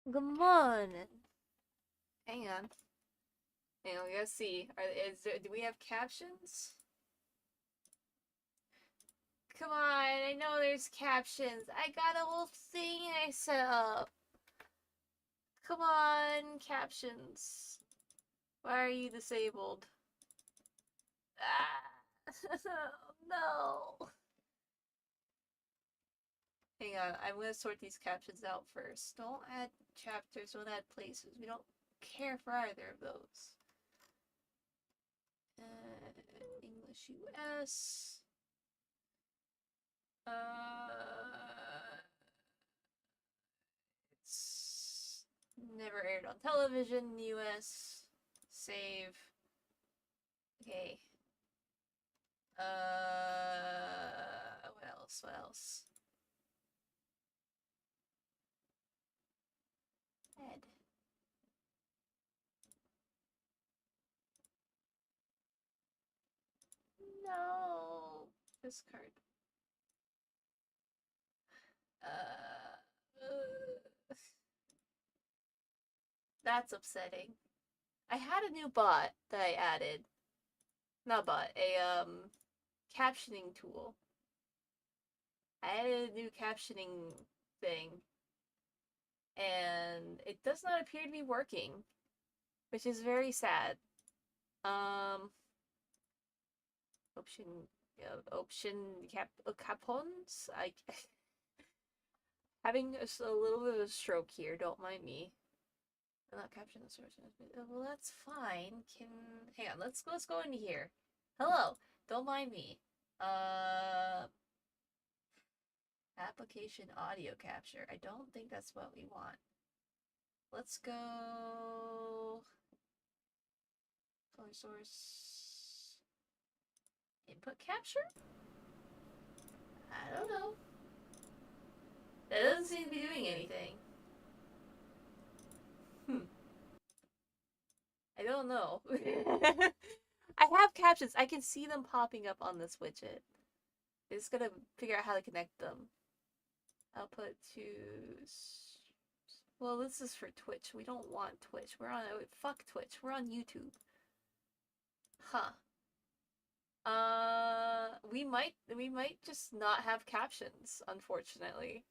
Good morning. Hang on. Hang on, we gotta see. Do we have captions? Come on, I know there's captions. I got a whole thing I set up. Come on, captions. Why are you disabled? Ah. No. Hang on, I'm gonna sort these captions out first. Don't add chapters, don't add places. We don't care for either of those. English US. It's never aired on television in the US. Save. Okay. What else? What else? Ed. No. Discard. That's upsetting. I had a new bot that I added. Not bot, a captioning tool. I added a new captioning thing, and it does not appear to be working, which is very sad. Option, option capons. I having a little bit of a stroke here. Don't mind me. I'm not capturing the source. Well, that's fine. Hang on. Let's go into here. Hello. Don't mind me. Application audio capture. I don't think that's what we want. Let's go. Color source. Input capture? I don't know. That doesn't seem to be doing anything. I don't know. I have captions. I can see them popping up on this widget. I'm just gonna figure out how to connect them. Output to... Well, this is for Twitch. We don't want Twitch. We're on... Fuck Twitch. We're on YouTube. Huh. We might just not have captions, unfortunately.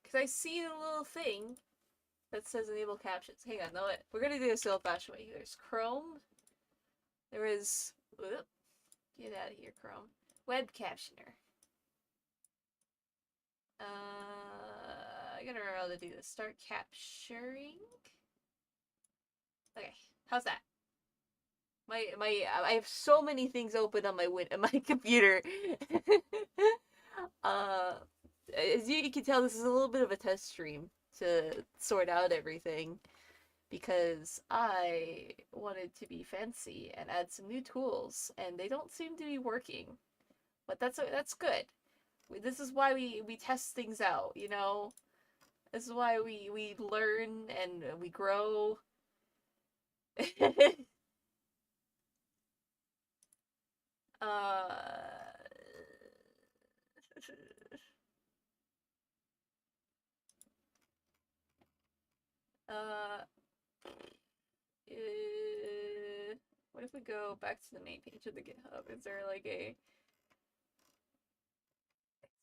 Because I see a little thing that says enable captions. Hang on, no, we're gonna do this the old-fashioned way. There's Chrome. There is... Whoop, get out of here, Chrome. Web captioner. I gotta remember how to do this. Start capturing. Okay, how's that? I have so many things open on my computer. As you can tell, this is a little bit of a test stream to sort out everything because I wanted to be fancy and add some new tools, and they don't seem to be working. But that's good. This is why we test things out, you know? This is why we learn and we grow. uh, what if we go back to the main page of the GitHub? Is there like a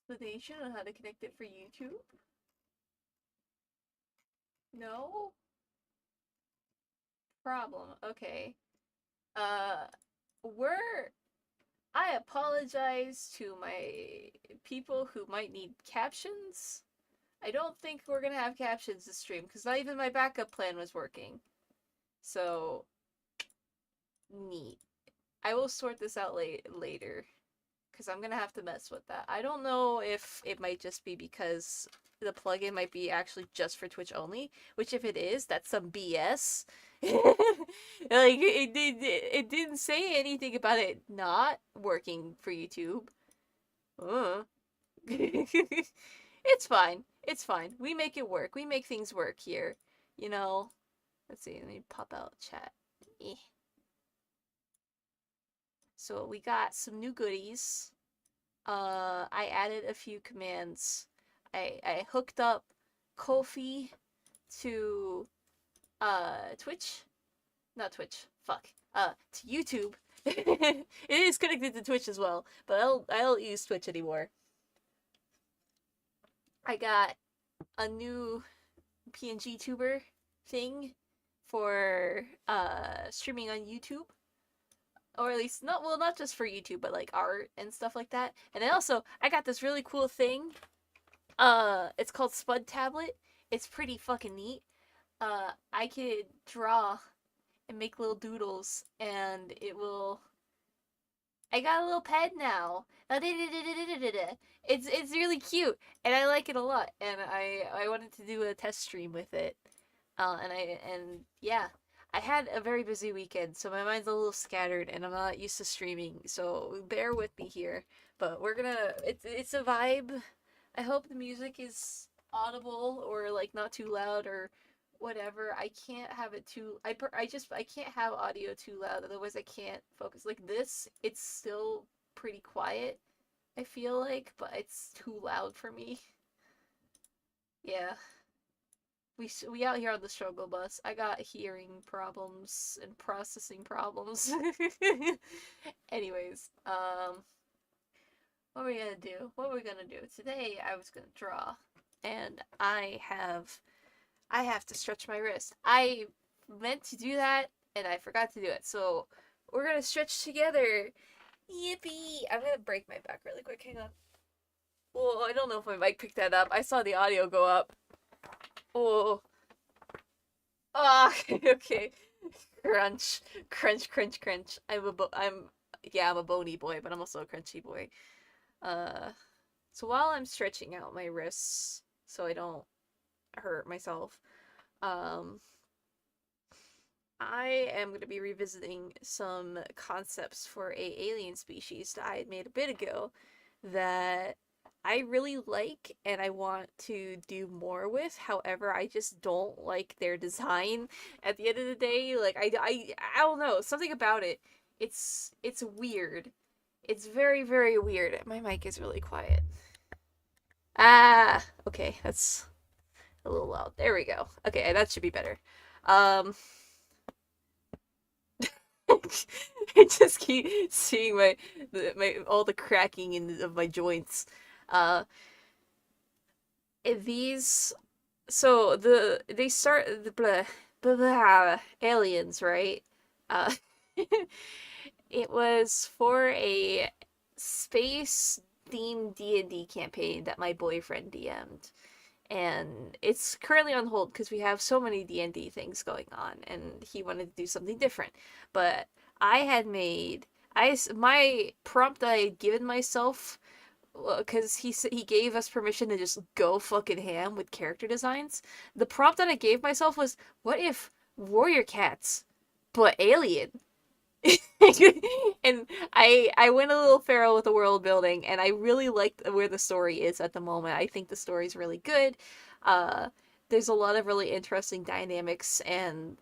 explanation on how to connect it for YouTube? No? Problem. Okay. Uh, we're... I apologize to my people who might need captions. I don't think we're gonna have captions this stream, because not even my backup plan was working. So, neat. I will sort this out later, because I'm gonna have to mess with that. I don't know if it might just be because the plugin might be actually just for Twitch only, which if it is, that's some BS. Like, it didn't say anything about it not working for YouTube. It's fine. It's fine. We make it work. We make things work here. You know? Let's see. Let me pop out chat. Eh. So we got some new goodies. I added a few commands. I hooked up Ko-fi to Twitch, not Twitch, fuck, to YouTube. It is connected to Twitch as well, but I don't use Twitch anymore. I got a new PNG tuber thing for streaming on YouTube, or at least not just for YouTube, but like art and stuff like that. And then also I got this really cool thing. It's called Spud Tablet. It's pretty fucking neat. I could draw and make little doodles, and it will. I got a little pet now. It's really cute, and I like it a lot. And I wanted to do a test stream with it. And yeah, I had a very busy weekend, so my mind's a little scattered, and I'm not used to streaming. So bear with me here. But we're gonna. It's a vibe. I hope the music is audible or like not too loud or whatever. I can't have it too. I can't have audio too loud, otherwise I can't focus. Like this, it's still pretty quiet, I feel like, but it's too loud for me. Yeah. We out here on the struggle bus. I got hearing problems and processing problems. Anyways, what are we gonna do? What are we gonna do? Today I was gonna draw, and I have to stretch my wrist. I meant to do that, and I forgot to do it. So we're gonna stretch together. Yippee! I'm gonna break my back really quick. Hang on. Well, I don't know if my mic picked that up. I saw the audio go up. Oh. Ah, okay. Crunch, crunch, crunch, crunch. I'm a bony boy, but I'm also a crunchy boy. Uh, so while I'm stretching out my wrists so I don't hurt myself, um, I am going to be revisiting some concepts for a alien species that I had made a bit ago that I really like and I want to do more with. However, I just don't like their design. At the end of the day, like I don't know, something about it. It's weird. It's very, very weird. My mic is really quiet. Ah, okay, that's a little loud. There we go. Okay, that should be better. Um, I just keep seeing my all the cracking of my joints. Uh, these so they start the aliens, right? Uh, it was for a space themed D&D campaign that my boyfriend DM'd, and it's currently on hold because we have so many D&D things going on, and he wanted to do something different. But I had made my prompt that I had given myself, because he gave us permission to just go fucking ham with character designs. The prompt that I gave myself was, what if warrior cats, but alien? And I went a little feral with the world building, and I really like where the story is at the moment. I think the story's really good. Uh, there's a lot of really interesting dynamics and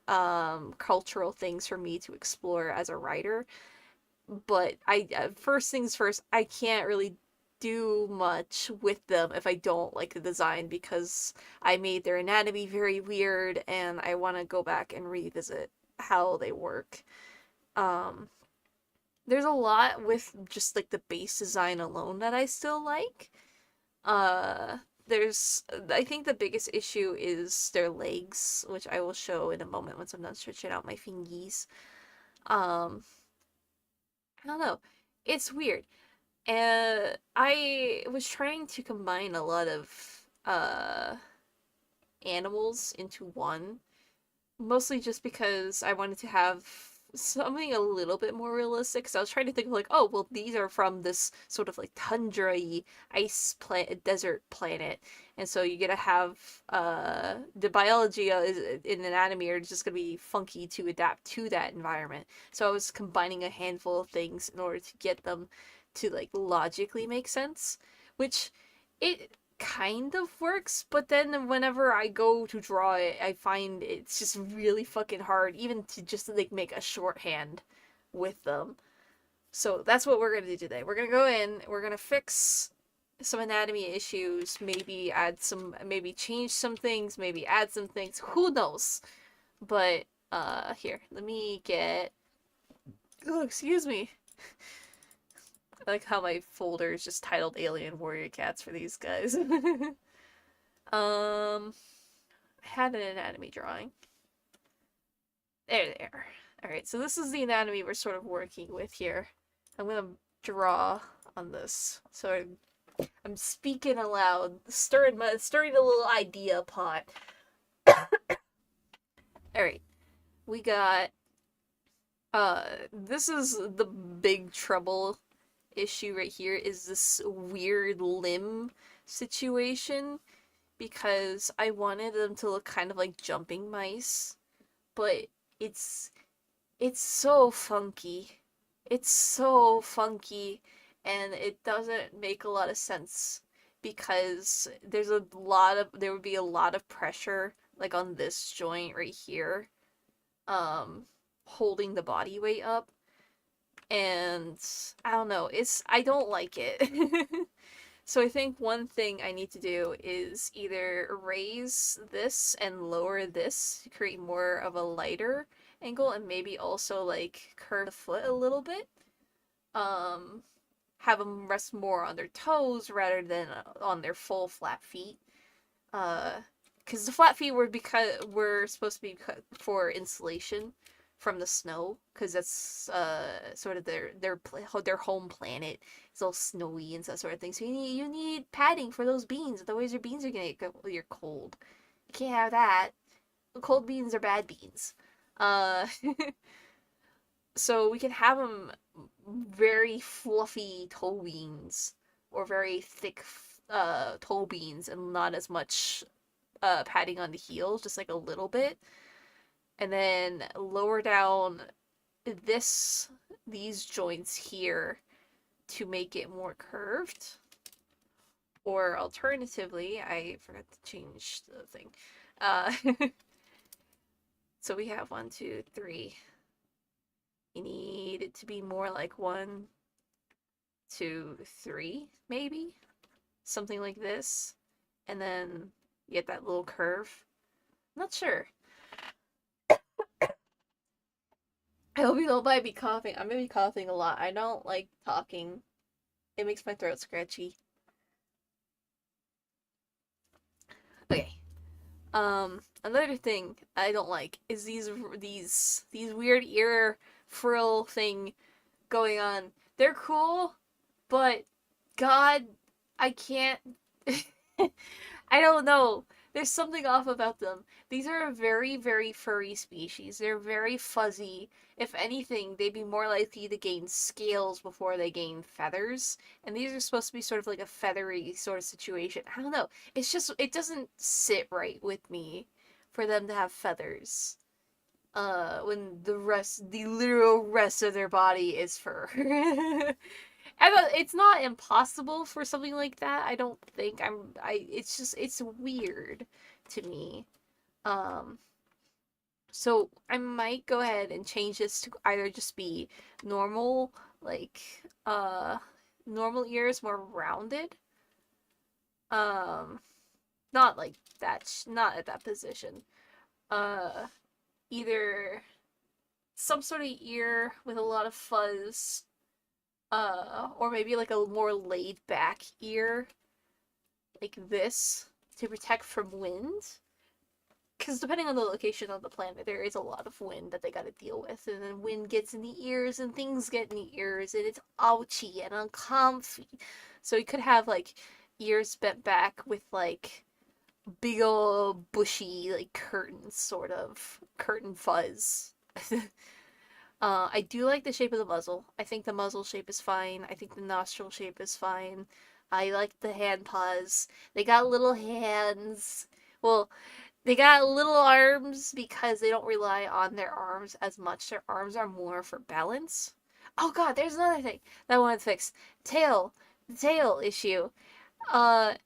cultural things for me to explore as a writer. But first things first, I can't really do much with them if I don't like the design, because I made their anatomy very weird and I want to go back and revisit how they work. Um, there's a lot with just like the base design alone that I still like. Uh, I think the biggest issue is their legs, which I will show in a moment once I'm done stretching out my fingies. Um, I don't know. It's weird. I was trying to combine a lot of animals into one, mostly just because I wanted to have something a little bit more realistic. So I was trying to think of like, oh, well, these are from this sort of like tundra-y desert planet, and so you gotta have the biology in anatomy are just gonna be funky to adapt to that environment. So I was combining a handful of things in order to get them to like logically make sense, which it kind of works, but then whenever I go to draw it, I find it's just really fucking hard even to just like make a shorthand with them. So that's what we're gonna do today. We're gonna go in, we're gonna fix some anatomy issues, maybe change some things, maybe add some things, who knows. But here, let me get, oh, excuse me. I like how my folder is just titled Alien Warrior Cats for these guys. I had an anatomy drawing. There they are. Alright, so this is the anatomy we're sort of working with here. I'm gonna draw on this. So I'm speaking aloud, stirring a little idea pot. Alright, we got, this is the big trouble issue right here, is this weird limb situation, because I wanted them to look kind of like jumping mice, but it's so funky. It's so funky, and it doesn't make a lot of sense because there would be a lot of pressure like on this joint right here, holding the body weight up, and I don't know, I don't like it. So I think one thing I need to do is either raise this and lower this to create more of a lighter angle, and maybe also like curve the foot a little bit. Have them rest more on their toes rather than on their full flat feet. Because the flat feet were supposed to be cut for insulation from the snow, because that's sort of their home planet. It's all snowy and that sort of thing. So you need padding for those beans. Otherwise, your beans are gonna get you're cold. You can't have that. Cold beans are bad beans. Uh, so we can have them very fluffy toe beans or very thick toe beans, and not as much padding on the heels, just like a little bit. And then lower down these joints here to make it more curved. Or alternatively, I forgot to change the thing. So we have 1, 2, 3. You need it to be more like 1, 2, 3, maybe? Something like this. And then you get that little curve. I'm not sure. I hope you don't mind me coughing. I'm gonna be coughing a lot. I don't like talking. It makes my throat scratchy. Okay. Another thing I don't like is these weird ear frill thing going on. They're cool, but God, I can't. I don't know. There's something off about them. These are a very, very furry species. They're very fuzzy. If anything, they'd be more likely to gain scales before they gain feathers. And these are supposed to be sort of like a feathery sort of situation. I don't know. It's just, it doesn't sit right with me for them to have feathers. When the literal rest of their body is fur. It's not impossible for something like that. I don't think it's weird to me. So I might go ahead and change this to either just be normal, like, normal ears, more rounded. Not like that, not at that position. Either some sort of ear with a lot of fuzz, or maybe like a more laid back ear, like this, to protect from wind. Because depending on the location of the planet, there is a lot of wind that they gotta deal with, and then wind gets in the ears, and things get in the ears, and it's ouchy and uncomfy. So you could have like ears bent back with like big old bushy like curtains, sort of curtain fuzz. I do like the shape of the muzzle. I think the muzzle shape is fine. I think the nostril shape is fine. I like the hand paws. They got little hands. Well, they got little arms because they don't rely on their arms as much. Their arms are more for balance. Oh god, there's another thing that I wanted to fix. Tail. The tail issue. I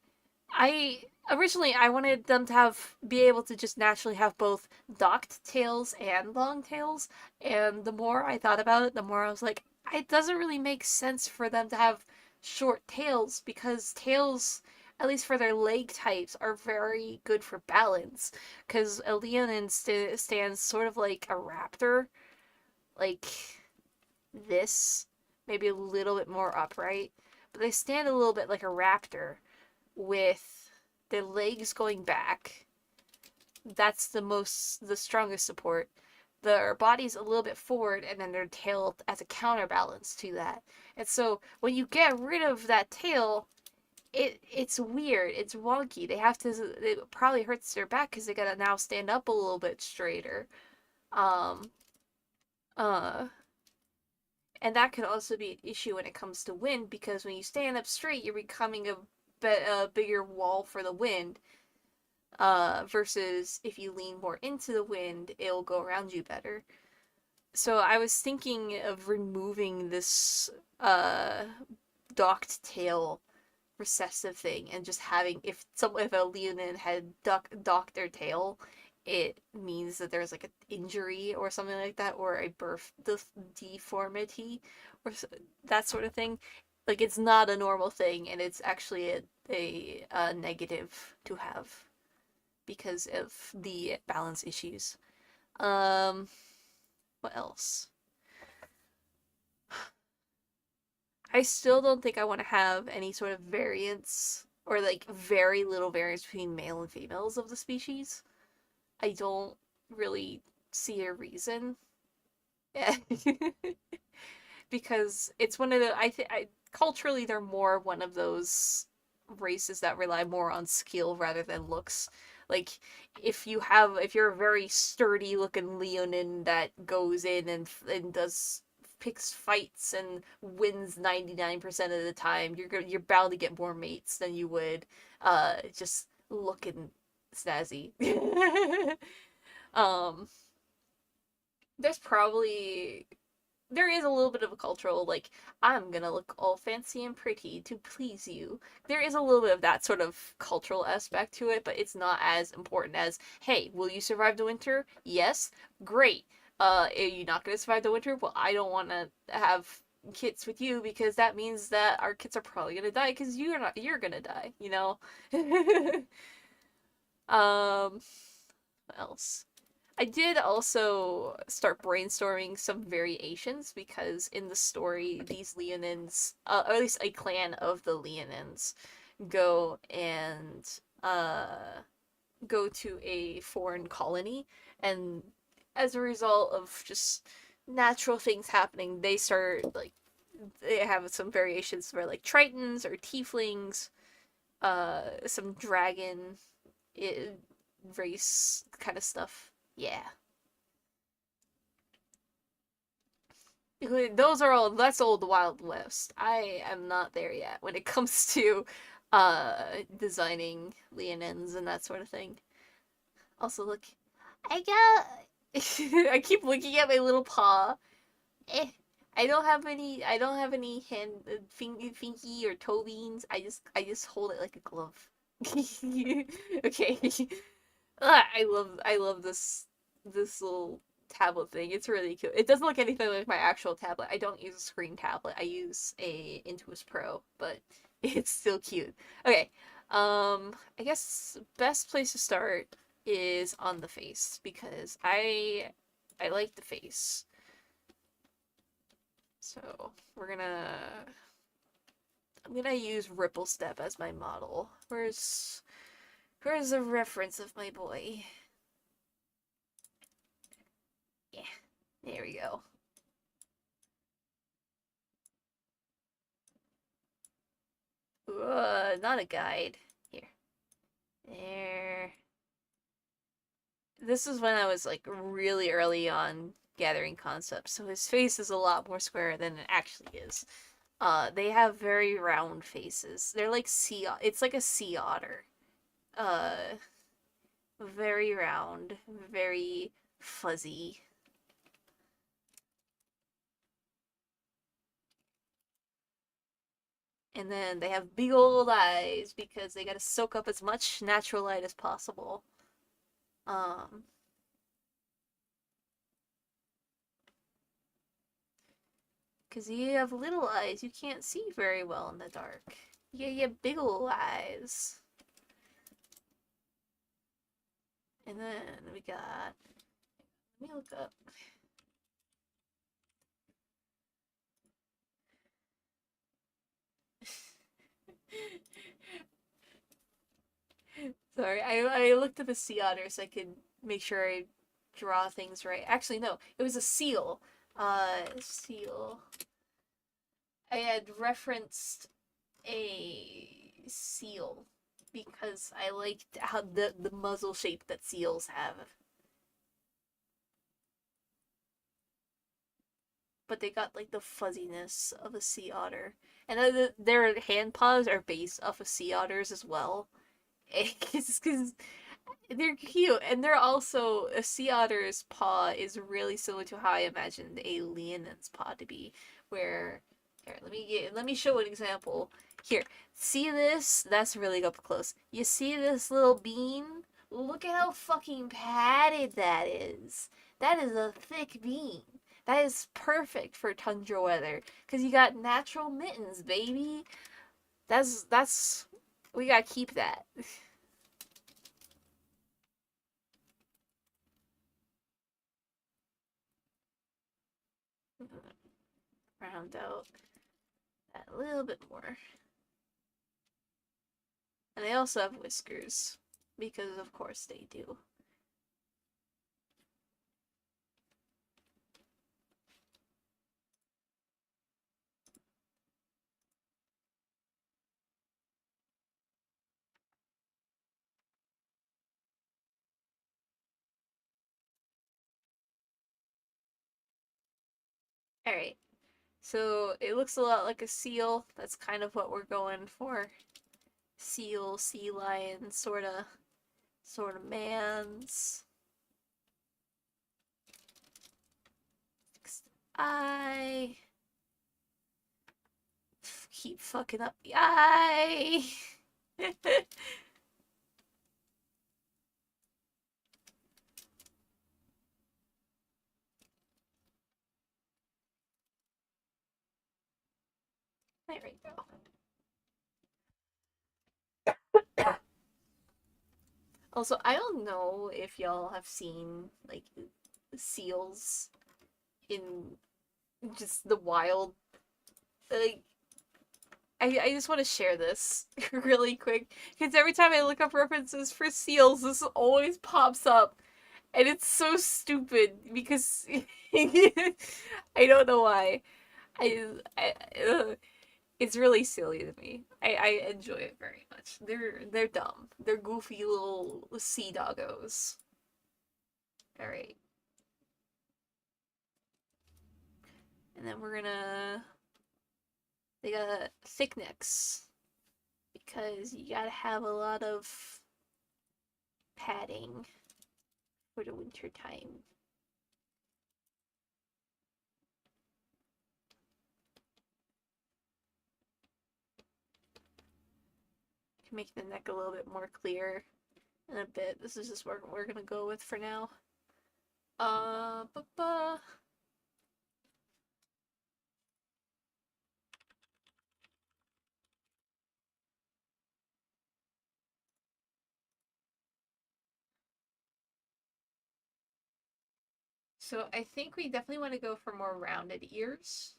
wanted them to be able to just naturally have both docked tails and long tails, and the more I thought about it, the more I was like, it doesn't really make sense for them to have short tails because tails, at least for their leg types, are very good for balance. Because a leonin stands sort of like a raptor, like this, maybe a little bit more upright, but they stand a little bit like a raptor with their legs going back. That's the strongest support. Their body's a little bit forward, and then their tail as a counterbalance to that. And so when you get rid of that tail, it's weird. It's wonky. They have to. It probably hurts their back because they gotta now stand up a little bit straighter. Um. Uh. And that could also be an issue when it comes to wind because when you stand up straight, you're becoming a bigger wall for the wind. Versus if you lean more into the wind, it'll go around you better. So I was thinking of removing this docked tail recessive thing and just having if a leonin had docked their tail, it means that there's like an injury or something like that, or a birth deformity, or that sort of thing. Like it's not a normal thing, and it's actually a negative to have because of the balance issues. Um, what else? I still don't think I want to have any sort of variance or like very little variance between male and females of the species. I don't really see a reason. Yeah. Because it's one of the I culturally they're more one of those races that rely more on skill rather than looks. Like if you're a very sturdy looking leonin that goes in and does picks fights and wins 99% of the time, you're bound to get more mates than you would just looking snazzy. um there's probably there is a little bit of a cultural like I'm gonna look all fancy and pretty to please you. There is a little bit of that sort of cultural aspect to it, but it's not as important as hey, will you survive the winter? Yes, great. Are you not gonna survive the winter? Well, I don't want to have kids with you because that means that our kids are probably gonna die because you're gonna die. You know. What else? I did also start brainstorming some variations because in the story, these Leonins, or at least a clan of the Leonins, go and go to a foreign colony, and as a result of just natural things happening, they start like they have some variations where like tritons or tieflings, some dragon race kind of stuff. Yeah. Those are all that's old Wild West. I am not there yet when it comes to designing Leonins and that sort of thing. Also look I got I keep looking at my little paw. Eh. I don't have any hand finky or toe beans. I just hold it like a glove. Okay. I love this little tablet thing. It's really cute. It doesn't look anything like my actual tablet. I don't use a screen tablet. I use a Intuos Pro, but it's still cute. Okay. I guess best place to start is on the face because I like the face. So, I'm gonna use Ripple Step as my model. Where's the reference of my boy? Yeah, there we go. Not a guide. Here. There. This is when I was like really early on gathering concepts, so his face is a lot more square than it actually is. They have very round faces. They're like it's like a sea otter. Uh, very round, very fuzzy. And then they have big old eyes because they gotta soak up as much natural light as possible. Um, Because you have little eyes, you can't see very well in the dark. Yeah, you have big ol' eyes. And then we got. Let me look up. Sorry, I looked up a sea otter so I could make sure I draw things right. Actually, no, it was a seal. Seal. I had referenced a seal because I liked how the muzzle shape that seals have. But they got like the fuzziness of a sea otter. And then their hand paws are based off of sea otters as well. Because they're cute, and they're also a sea otter's paw is really similar to how I imagined a leonid's paw to be. Where here, let me show an example. Here, see this? That's really up close. You see this little bean? Look at how fucking padded that is. That is a thick bean. That is perfect for tundra weather because you got natural mittens, baby. That's we gotta keep that. Round out that a little bit more. And they also have whiskers, because of course they do. Alright, so it looks a lot like a seal. That's kind of what we're going for. Seal, sea lion, sorta mans. I keep fucking up the eye. There we go. Also, I don't know if y'all have seen like seals in just the wild. Like, I just want to share this really quick because every time I look up references for seals, this always pops up, and it's so stupid because I don't know why. I it's really silly to me. I enjoy it very much. They're dumb. They're goofy little sea doggos. All right, and then we're gonna. They got thick necks because you gotta have a lot of padding for the winter time. To make the neck a little bit more clear in a bit. This is just what we're gonna go with for now. Ba-ba. So I think we definitely want to go for more rounded ears.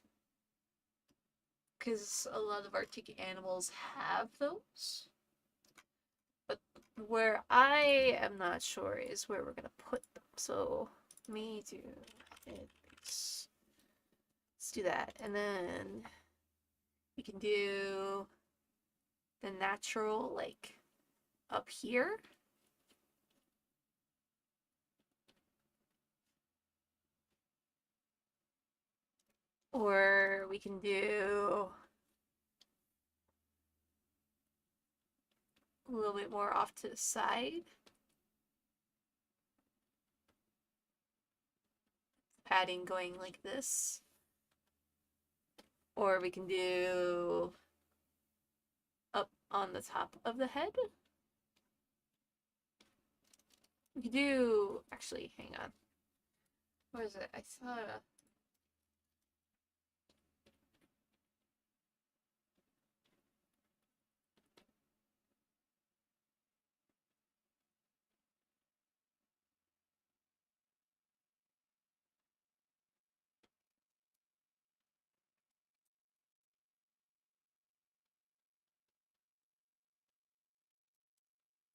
Because a lot of Arctic animals have those. But where I am not sure is where we're gonna put them. So me do let's do that. And then we can do the natural like up here. Or we can do a little bit more off to the side. Padding going like this. Or we can do up on the top of the head. We could do, actually, hang on. What is it? I saw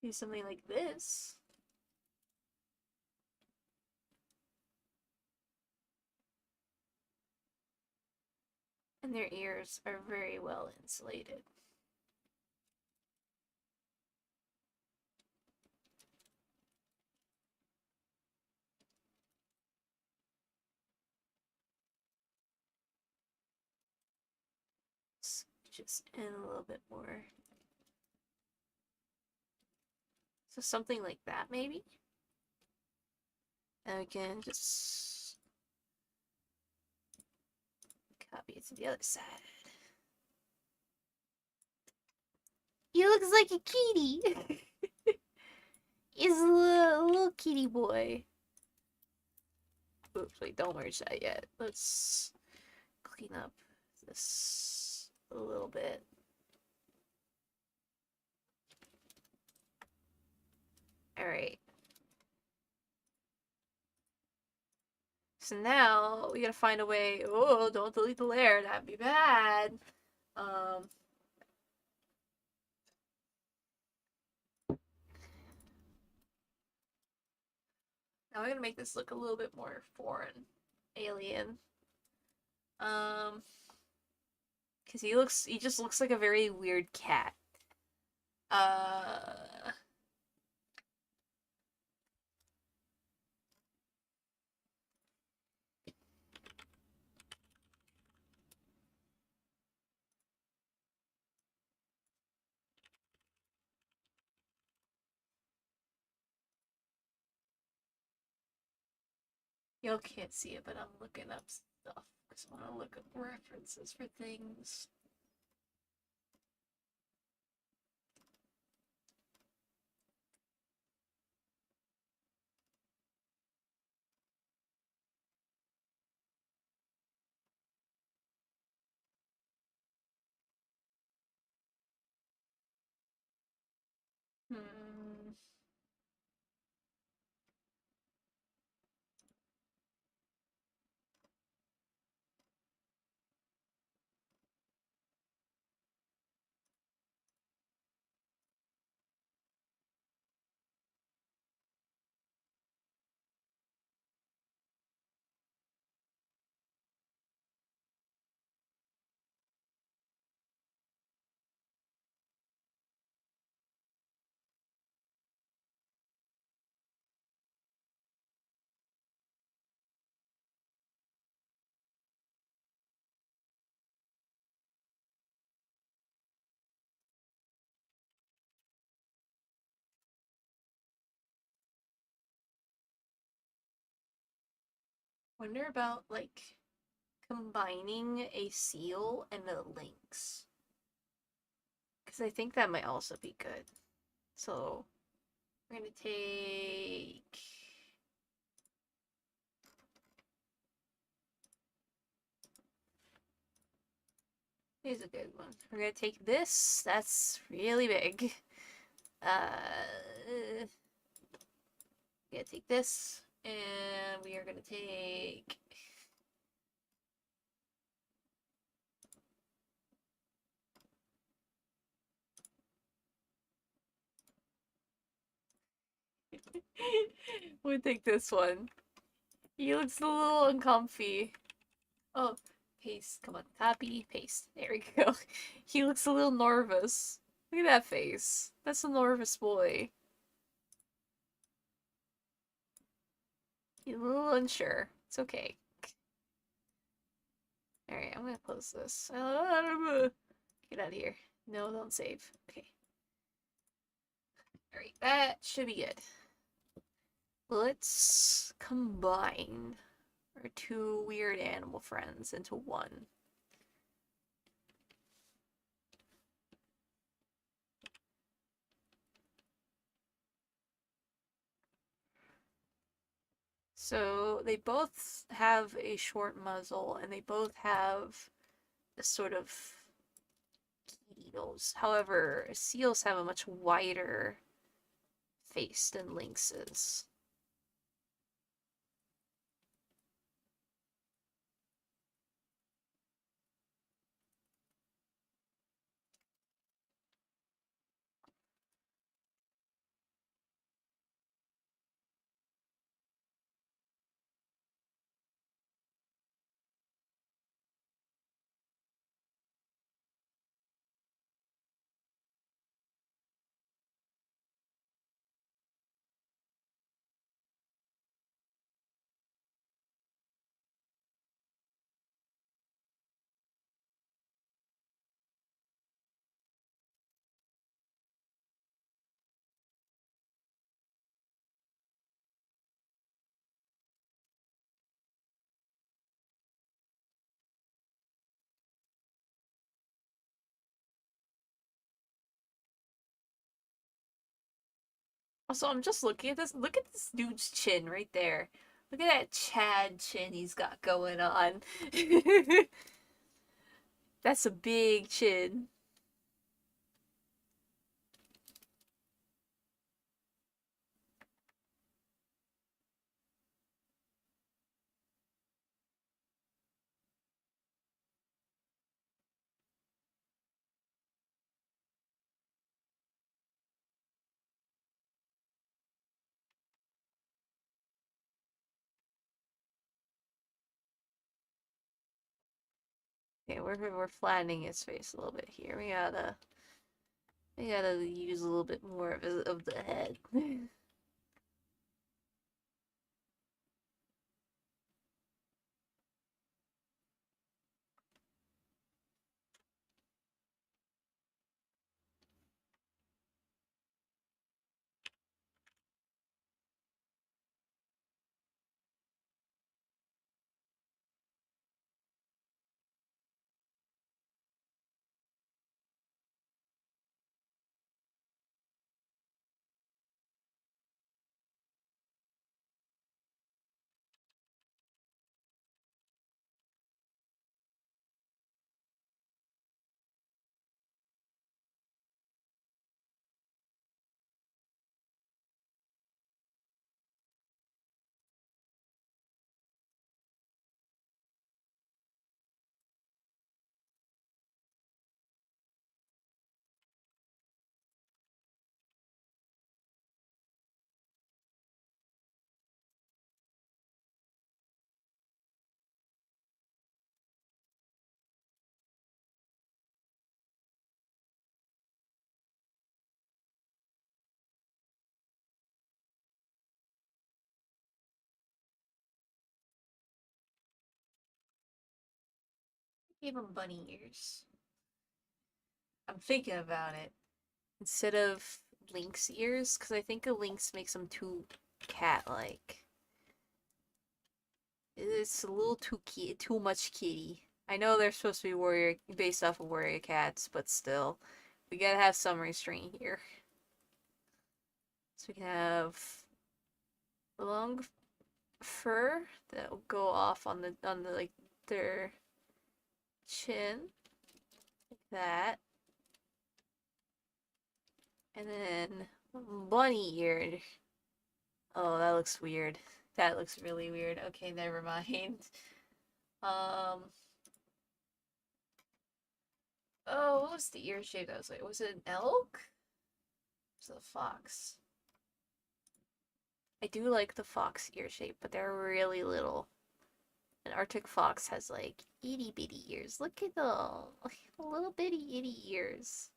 Do something like this. And their ears are very well insulated. Just in a little bit more. So something like that, maybe? And we can just copy it to the other side. He looks like a kitty. He's a little kitty boy. Oops, wait, don't merge that yet. Let's clean up this a little bit. Alright. So now we gotta find a way. Oh, don't delete the layer. That'd be bad. Now we're gonna make this look a little bit more foreign, alien. Because he just looks like a very weird cat. Y'all can't see it, but I'm looking up stuff because I want to look up references for things. Hmm. Wonder about like combining a seal and a lynx. Because I think that might also be good. So we're gonna take. Here's a good one. We're gonna take this. That's really big. We're gonna take this, and we are gonna take. We'll take this one. He looks a little uncomfy. Oh, paste. Come on, copy, paste. There we go. He looks a little nervous. Look at that face. That's a nervous boy. He's a little unsure. It's okay. Alright, I'm gonna close this. Get out of here. No, don't save. Okay. Alright, that should be good. Let's combine our two weird animal friends into one. So they both have a short muzzle and they both have a sort of needles. However, seals have a much wider face than lynxes. Also, I'm just looking at this. Look at this dude's chin right there. Look at that Chad chin he's got going on. That's a big chin. Okay, we're flattening his face a little bit here. We gotta use a little bit more of the head. Give him bunny ears. I'm thinking about it. Instead of lynx ears, because I think a lynx makes them too cat-like. It's a little too much kitty. I know they're supposed to be warrior based off of warrior cats, but still, we gotta have some restraint here. So we can have long fur that will go off on the like their chin, like that, and then bunny eared. Oh, that looks weird. That looks really weird. Okay, never mind. Um. Oh, what was the ear shape? I was like, was it an elk? Was it a fox? I do like the fox ear shape, but they're really little. An Arctic fox has like itty bitty ears. Look at the little bitty itty ears.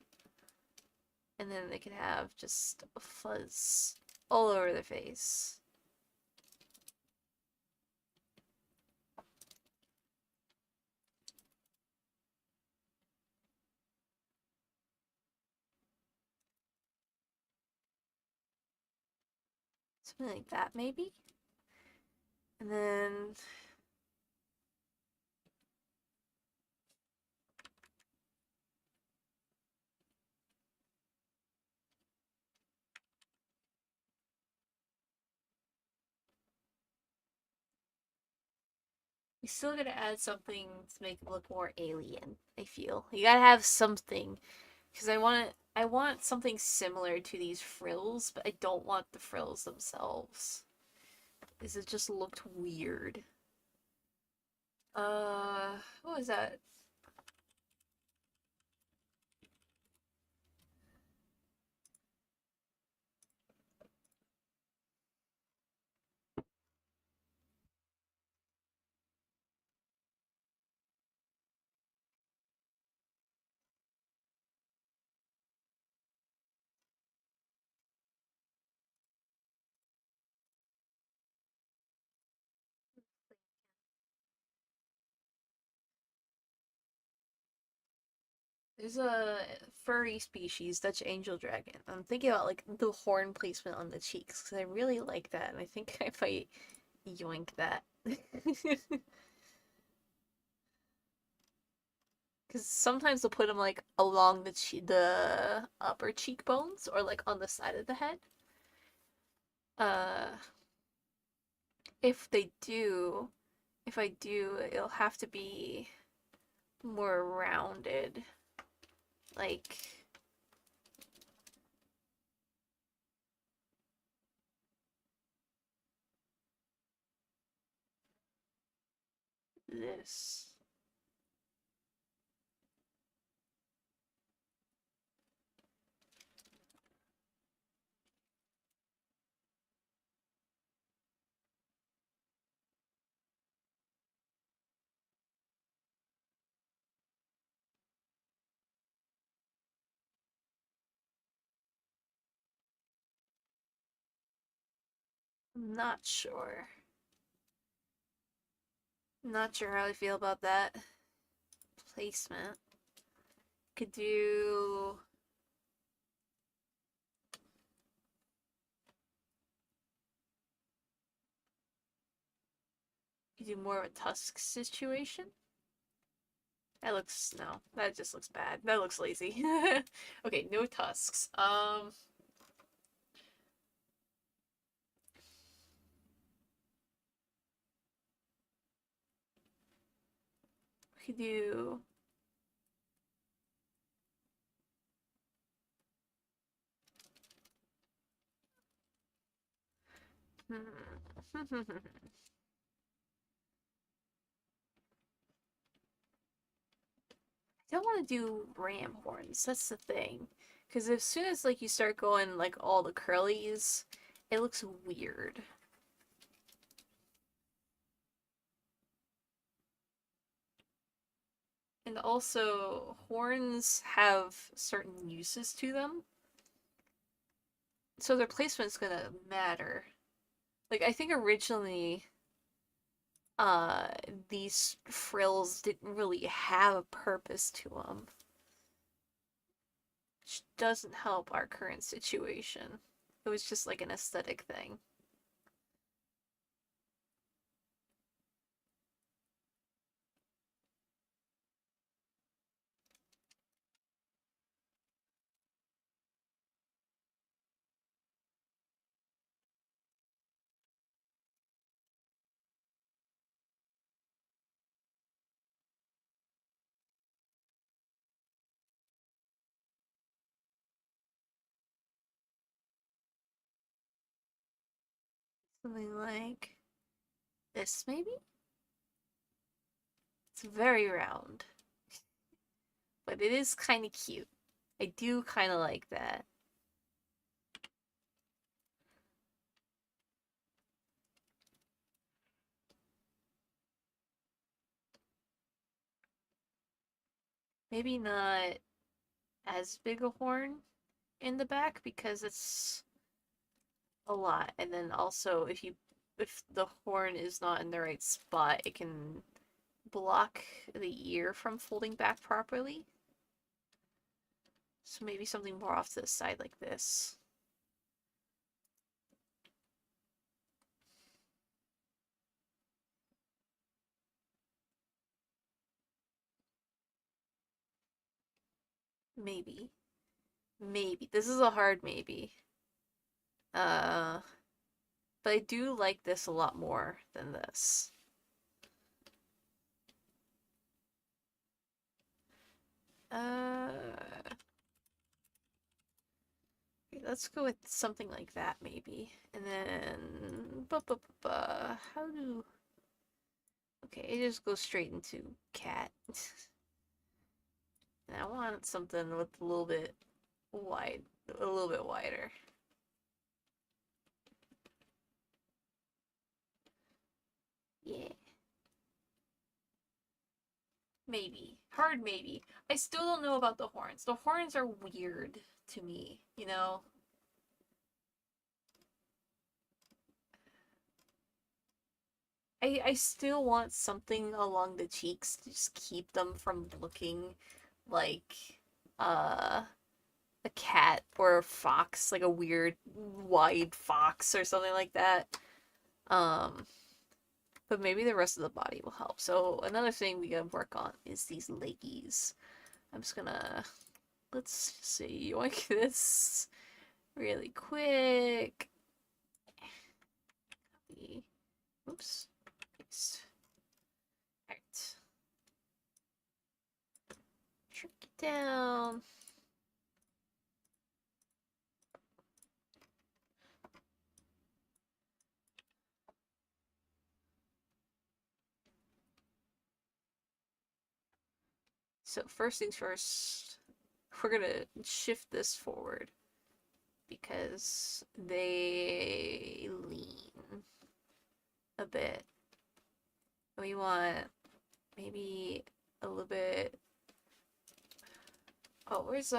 And then they can have just fuzz all over their face. Something like that, maybe? And then we still gotta add something to make it look more alien, I feel. You gotta have something. Because I want something similar to these frills, but I don't want the frills themselves. Because it just looked weird. What was that? There's a furry species, Dutch angel dragon. I'm thinking about like the horn placement on the cheeks because I really like that, and I think I might yoink that. Because sometimes they'll put them like along the upper cheekbones or like on the side of the head. Uh, if they do, if I do, it'll have to be more rounded. Like this. I'm not sure. Not sure how I feel about that placement. Could do more of a tusk situation. That looks no. That just looks bad. That looks lazy. Okay, no tusks. We could do I don't want to do ram horns. That's the thing. Because as soon as like you start going like all the curlies, it looks weird. And also, horns have certain uses to them, so their placement's gonna matter. Like I think originally, uh, these frills didn't really have a purpose to them, which doesn't help our current situation. It was just like an aesthetic thing. Something like this, maybe? It's very round, but it is kind of cute. I do kind of like that. Maybe not as big a horn in the back because it's a lot. And then also if the horn is not in the right spot, it can block the ear from folding back properly. So maybe something more off to the side like this. Maybe. Maybe. This is a hard maybe. Uh, but I do like this a lot more than this. Uh, let's go with something like that maybe. And then, how do... Okay, it just goes straight into cat. And I want something with a little bit wide, a little bit wider. Yeah. Maybe. Hard maybe. I still don't know about the horns. The horns are weird to me, you know? I still want something along the cheeks to just keep them from looking like uh a cat or a fox, like a weird wide fox or something like that. Um, but maybe the rest of the body will help. So another thing we gotta work on is these leggies. I'm just gonna let's see yoink this really quick. copy. Oops. Paste. Alright. Shrink it down. So first things first, we're gonna shift this forward because they lean a bit. We want maybe a little bit. Oh, where's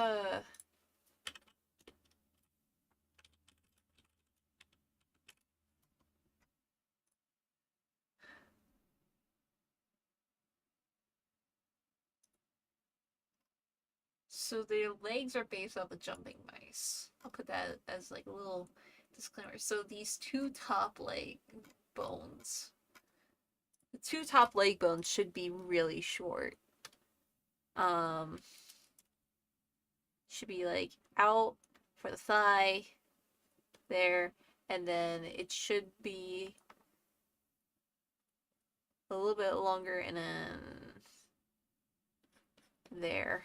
So their legs are based off the jumping mice. I'll put that as like a little disclaimer. So these two top leg bones, the two top leg bones should be really short. Um, should be like out for the thigh there, and then it should be a little bit longer and then there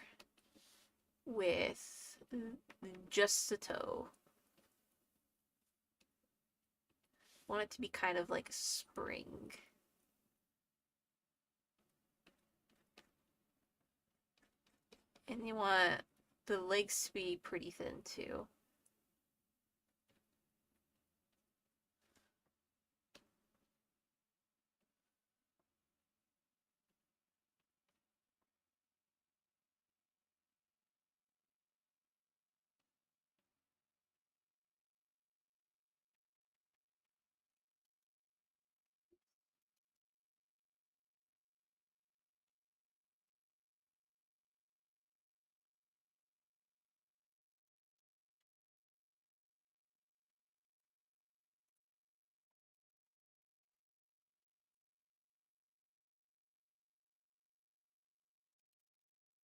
with just the toe. Want it to be kind of like a spring. And you want the legs to be pretty thin too.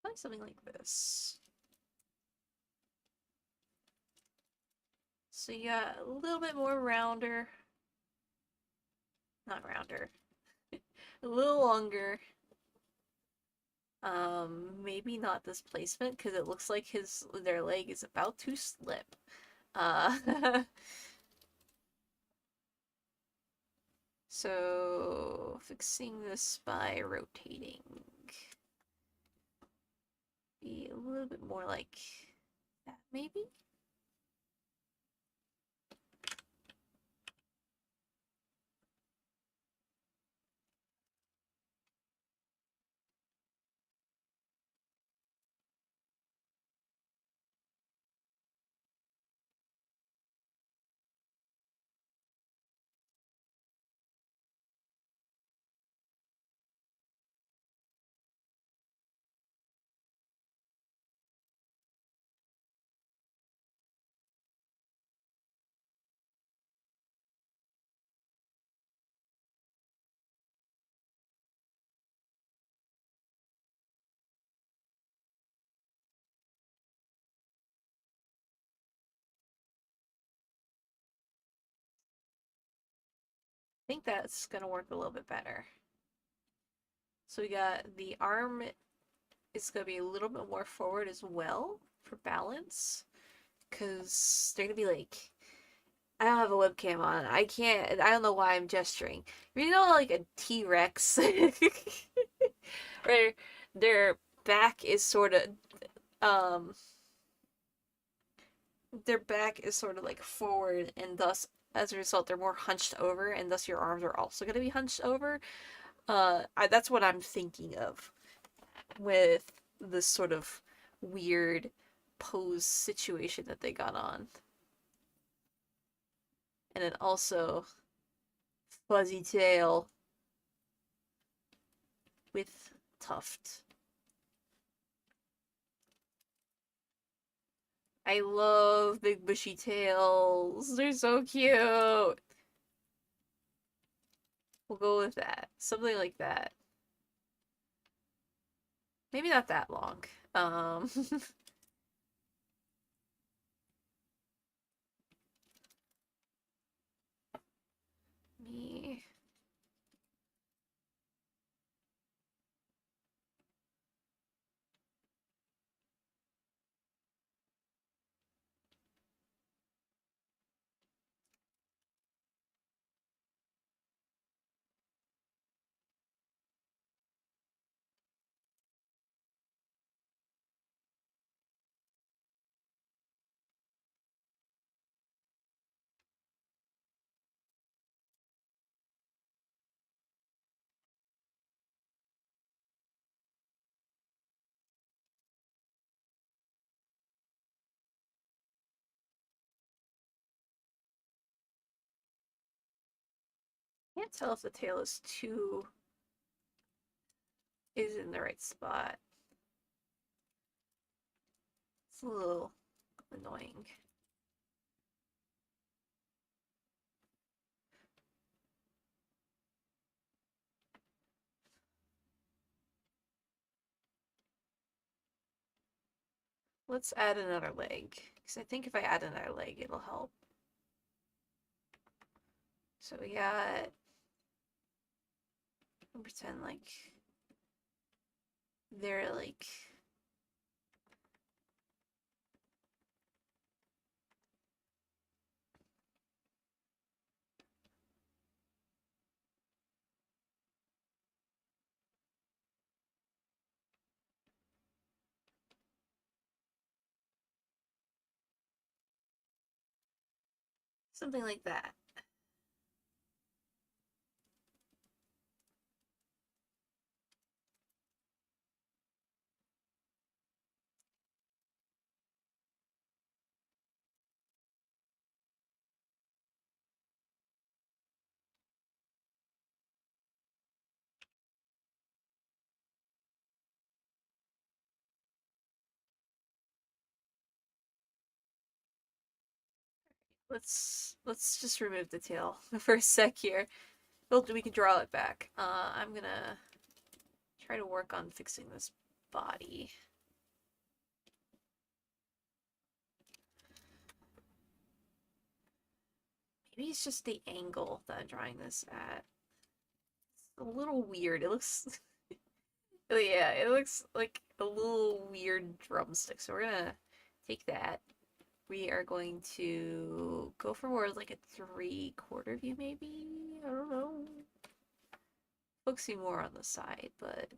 Like something like this. So you got a little bit more rounder. Not rounder. A little longer. Maybe not this placement because it looks like their leg is about to slip. So fixing this by rotating. Be a little bit more like that, maybe? I think that's gonna work a little bit better. So we got the arm is gonna be a little bit more forward as well for balance. Because they're gonna be like, I don't have a webcam on. I can't, I don't know why I'm gesturing. You know, like a T-Rex, where their back is sort of, um, their back is sort of like forward, and thus, as a result, they're more hunched over, and thus your arms are also gonna be hunched over. That's what I'm thinking of with this sort of weird pose situation that they got on. And then also fuzzy tail with tuft. I love big bushy tails. They're so cute. We'll go with that. Something like that. Maybe not that long. me. Can't tell if the tail is in the right spot. It's a little annoying. Let's add another leg, because I think if I add another leg, it'll help. So we got, I'll pretend like they're like something like that. Let's just remove the tail for a sec here. We can draw it back. I'm gonna try to work on fixing this body. Maybe it's just the angle that I'm drawing this at. It's a little weird. It looks yeah, it looks like a little weird drumstick. So we're gonna take that. We are going to go for more like a 3/4 view, maybe? I don't know. Focusing more on the side, but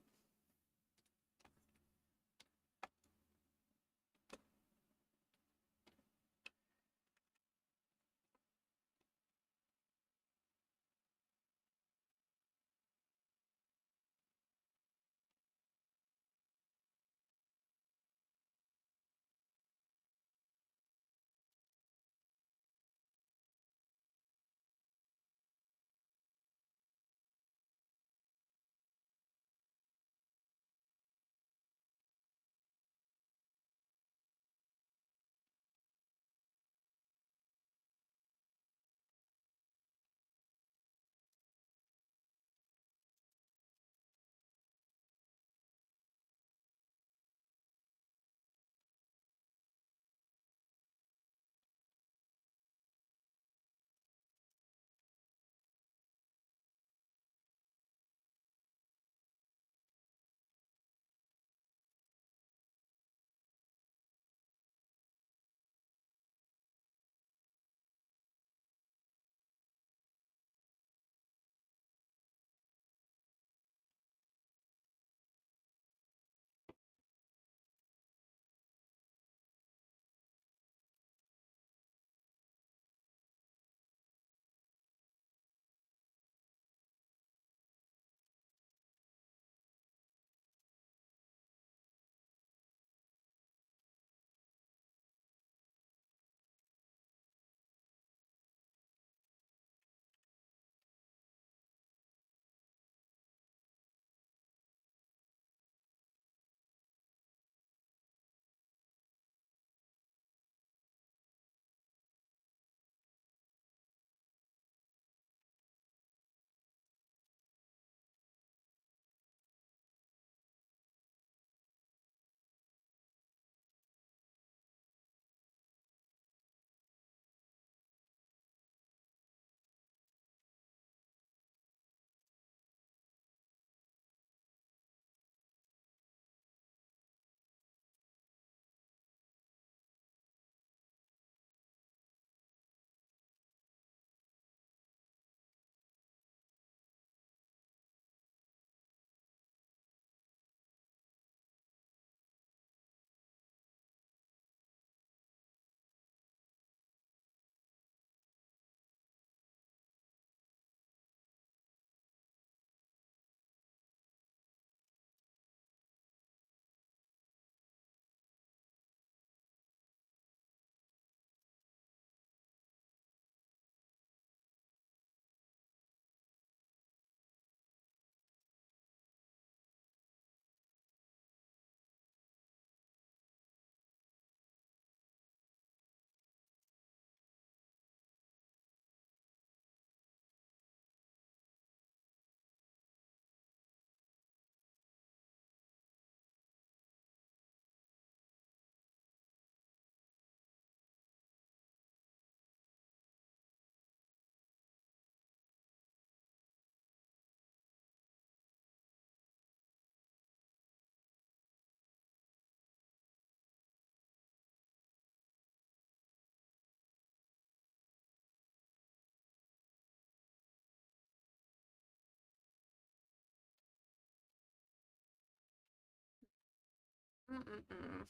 Mm-mm-mm.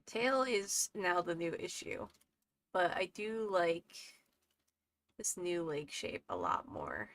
Tail is now the new issue, but I do like this new leg shape a lot more.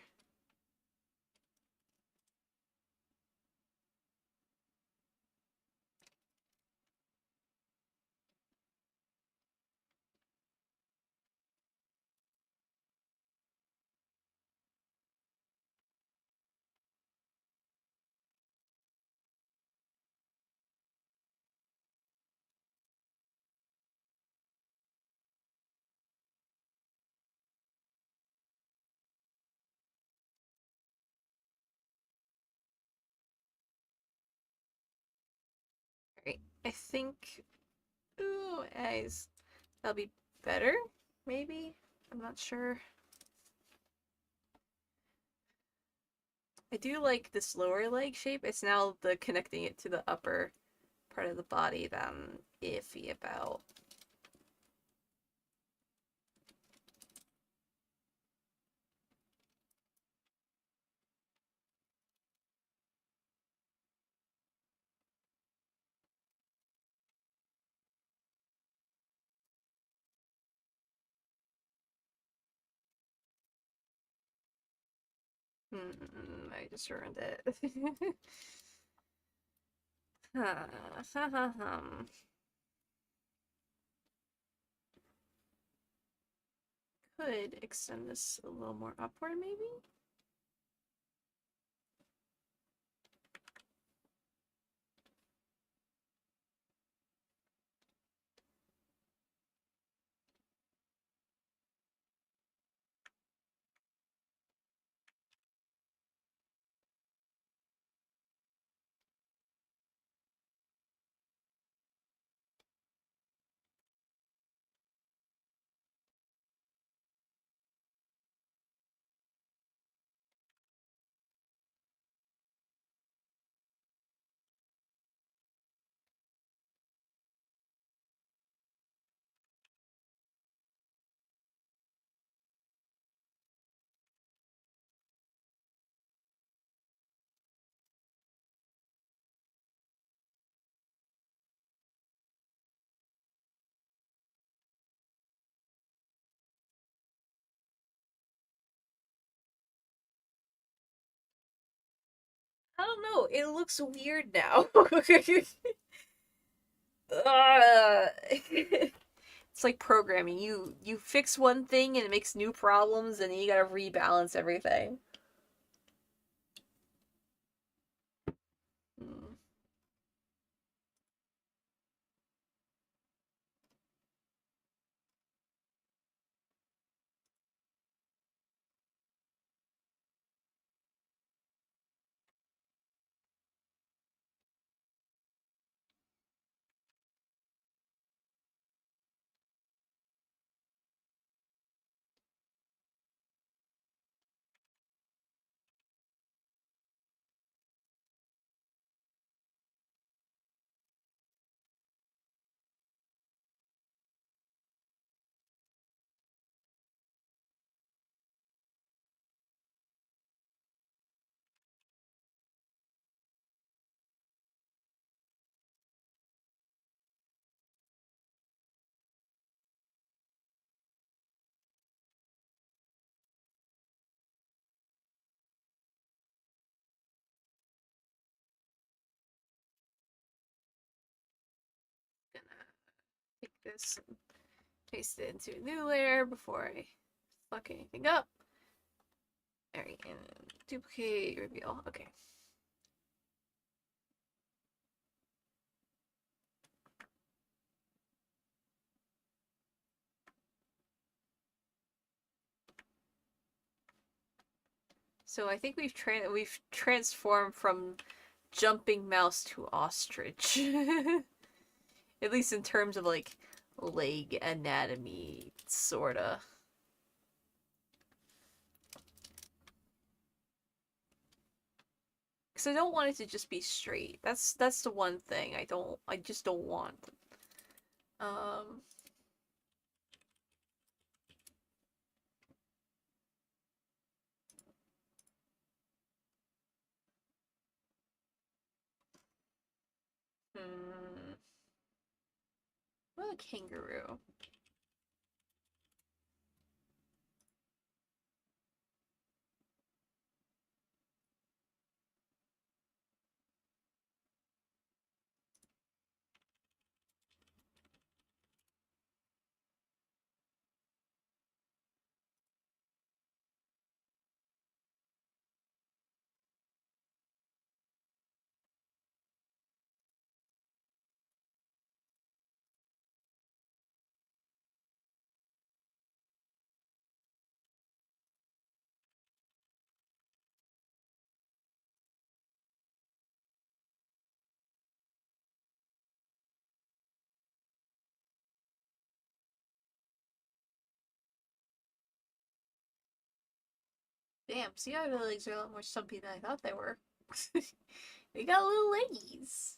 Right. I think, ooh, eyes. That'll be better, maybe? I'm not sure. I do like this lower leg shape. It's now the connecting it to the upper part of the body that I'm iffy about. I just ruined it. Could extend this a little more upward, maybe? I don't know. It looks weird now. It's like programming. You fix one thing and it makes new problems, and then you gotta rebalance everything. Hmm. Gonna take this and paste it into a new layer before I fuck anything up. Alright, and duplicate, reveal. Okay. So I think we've transformed from jumping mouse to ostrich. At least in terms of like leg anatomy, sorta. Because I don't want it to just be straight. That's the one thing I just don't want. Um hmm. What a kangaroo. Damn, sea otter legs are a lot more stumpy than I thought they were. We got little leggies.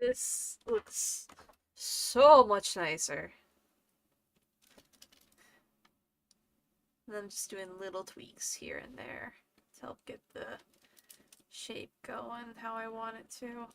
This looks so much nicer. And I'm just doing little tweaks here and there to help get the shape going how I want it to.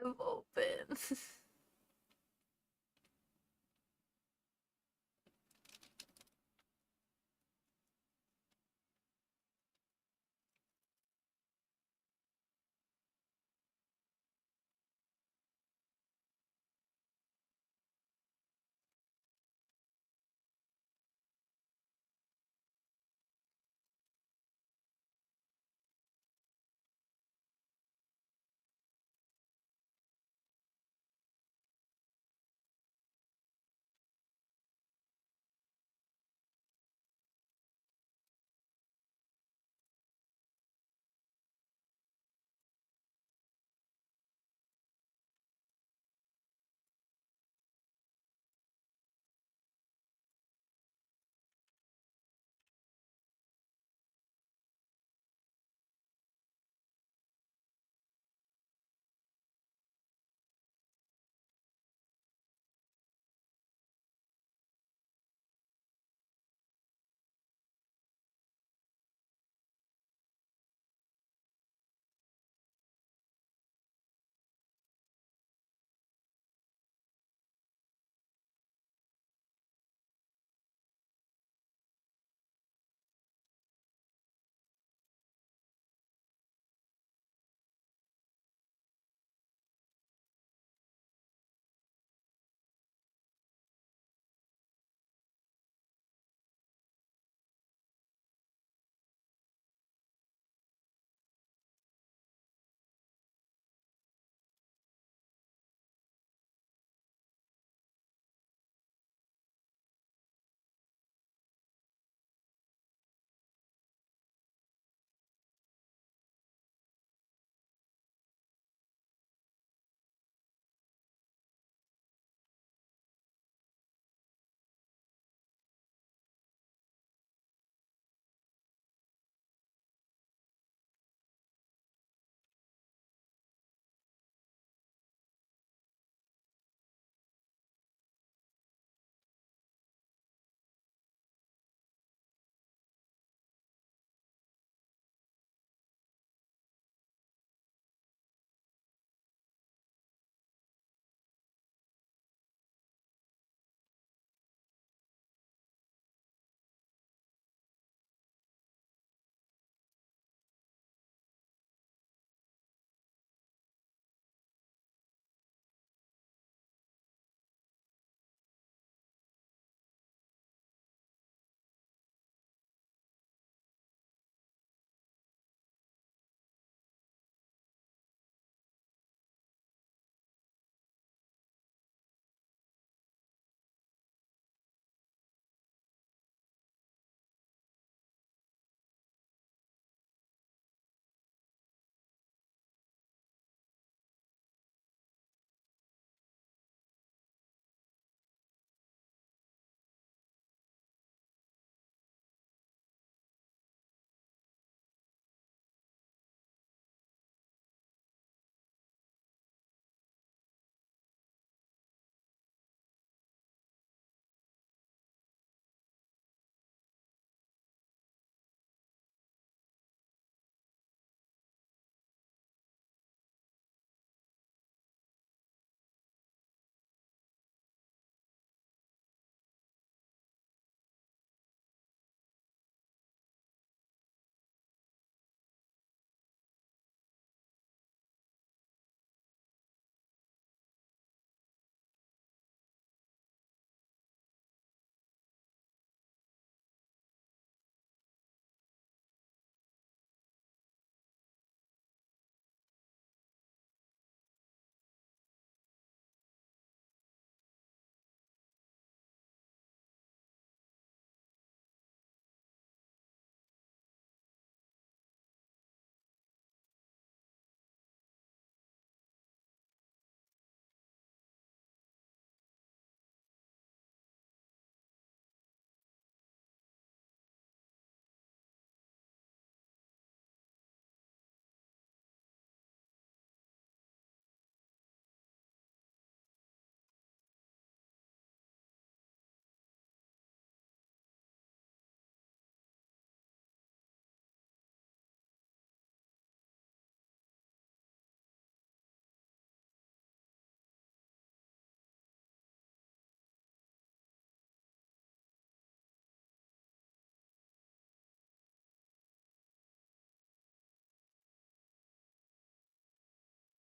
I'm open.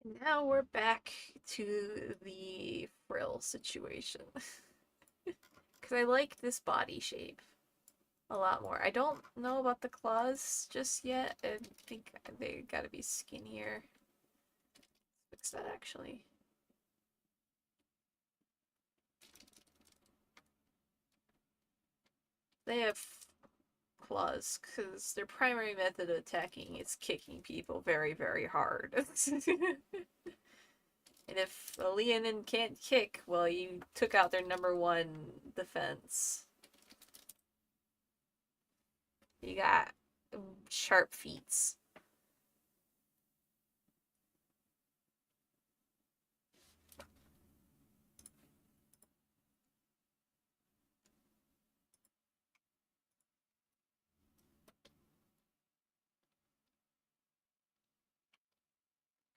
Now we're back to the frill situation. Because I like this body shape a lot more. I don't know about the claws just yet. I think they gotta be skinnier. Fix that actually. They have claws because their primary method of attacking is kicking people very, very hard. And if a Leonin can't kick, well, you took out their number one defense. You got sharp feet.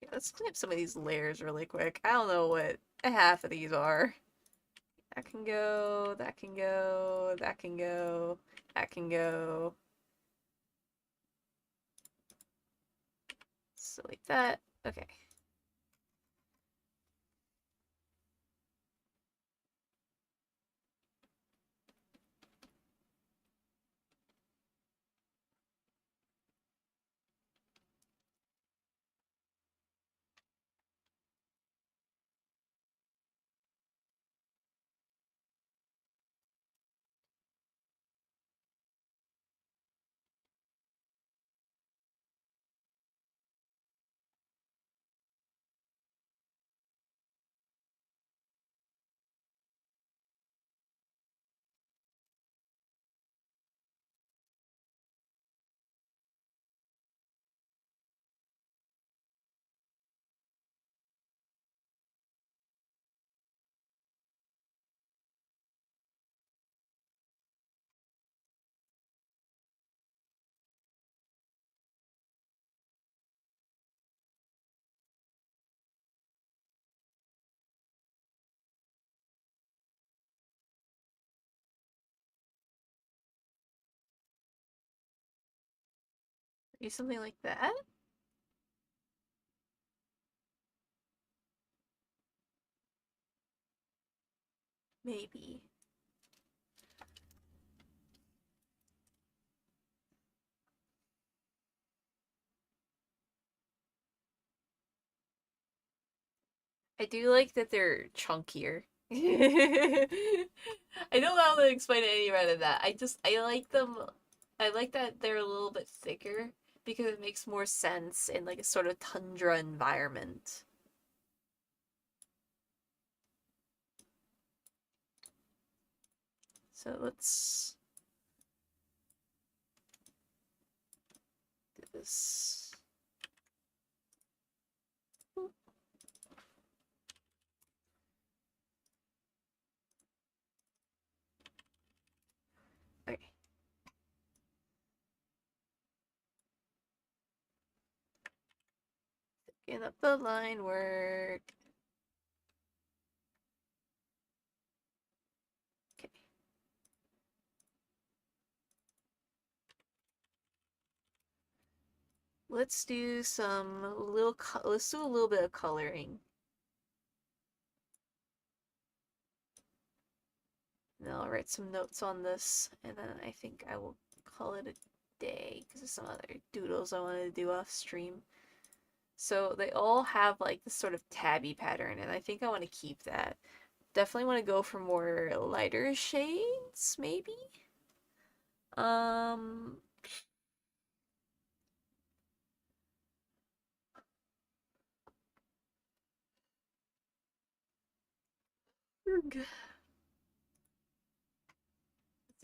Yeah, let's clean up some of these layers really quick. I don't know what half of these are. That can go, that can go, that can go, that can go. So like that. Okay. Maybe something like that? Maybe. I do like that they're chunkier. I don't know how to explain it any better than that. I like them. I like that they're a little bit thicker because it makes more sense in like a sort of tundra environment. So let's do this. Okay. Get up the line work. Okay. Let's do let's do a little bit of coloring. And I'll write some notes on this, and then I think I will call it a day because there's some other doodles I wanted to do off stream. So they all have like this sort of tabby pattern, and I think I want to keep that. Definitely want to go for more lighter shades, maybe? Um,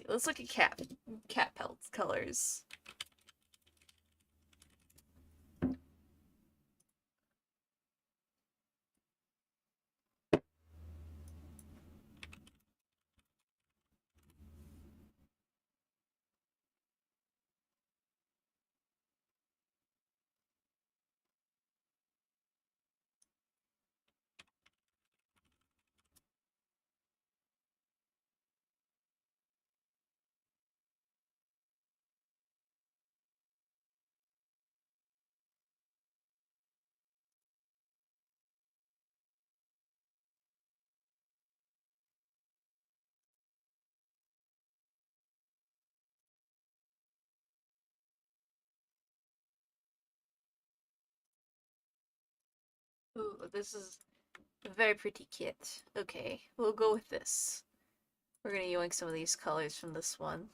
let's look at cat pelts colors. Ooh, this is a very pretty kit. Okay, we'll go with this. We're gonna yoink some of these colors from this one.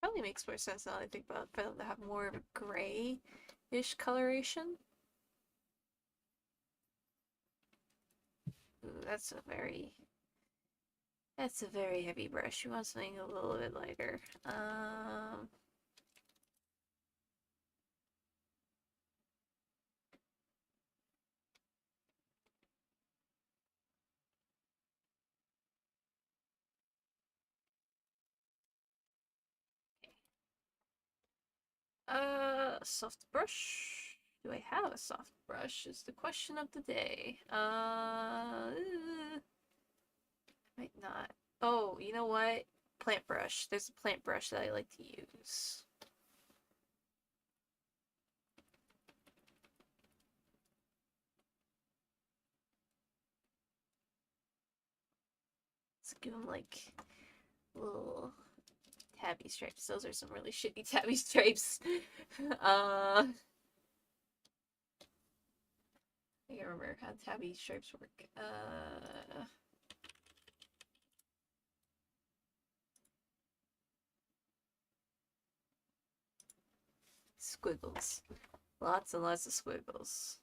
Probably makes more sense now that I think about it, for them to have more of a gray-ish coloration. Ooh, that's a very heavy brush. You want something a little bit lighter. Soft brush. Do I have a soft brush? Is the question of the day. Might not. Oh, you know what? Plant brush. There's a plant brush that I like to use. Let's give them like little tabby stripes. Those are some really shitty tabby stripes. I can't remember how tabby stripes work. Squiggles. Lots and lots of squiggles.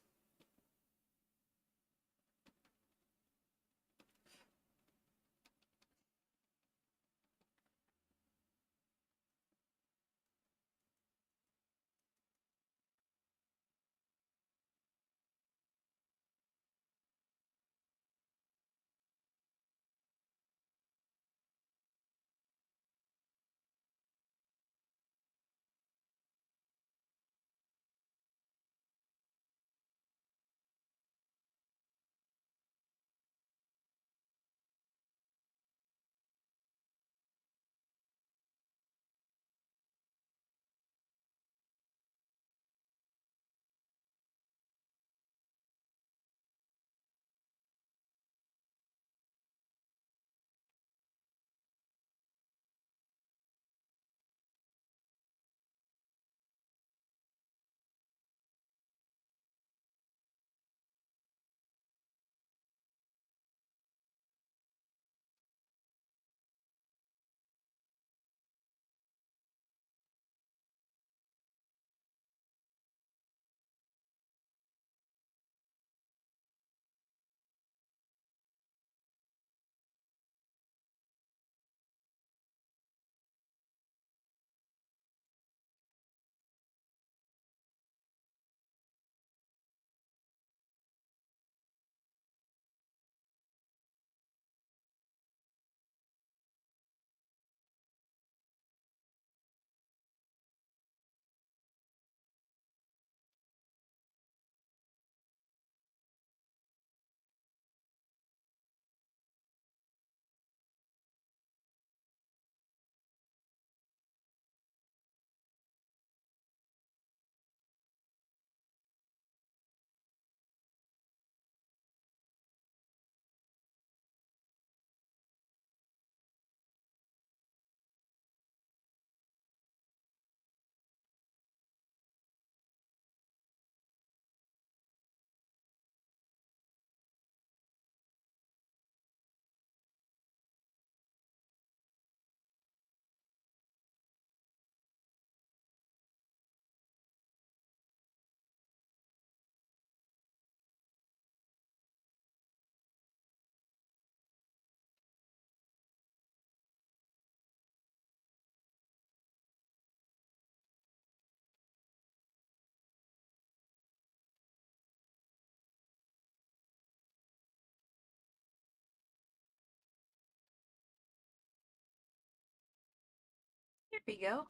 There we go.